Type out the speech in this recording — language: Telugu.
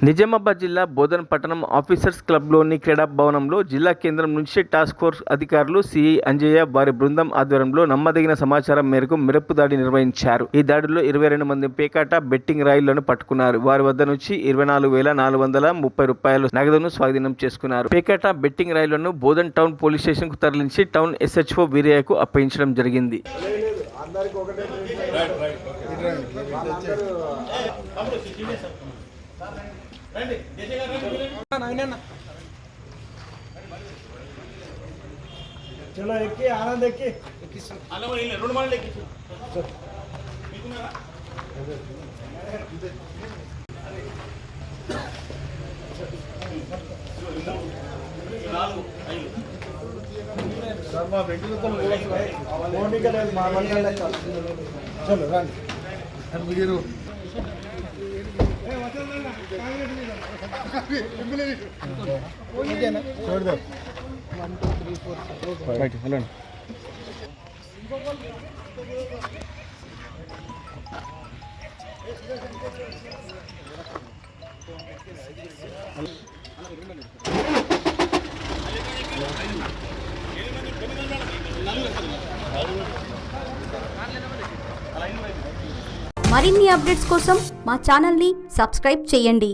నిజామాబాద్ జిల్లా బోధన్ పట్టణం ఆఫీసర్స్ క్లబ్లోని క్రీడా భవనంలో జిల్లా కేంద్రం నుంచి టాస్క్ ఫోర్స్ అధికారులు సిఐ అంజయ్య వారి బృందం ఆధ్వర్యంలో నమ్మదగిన సమాచారం మేరకు మెరుపు దాడి నిర్వహించారు. ఈ దాడిలో 22 మంది పేకాట బెట్టింగ్ రాయిలను పట్టుకున్నారు. వారి వద్ద నుంచి 24,430 రూపాయలు నగదును స్వాధీనం చేసుకున్నారు. పేకాట బెట్టింగ్ రాయిలను బోధన్ టౌన్ పోలీస్ స్టేషన్ కు తరలించి టౌన్ SHO వీరయ్యకు అప్పగించడం జరిగింది. चलो एक आनंद एक चलो రండి మరిన్ని అప్డేట్స్ కోసం మా ఛానల్ని సబ్స్క్రైబ్ చేయండి.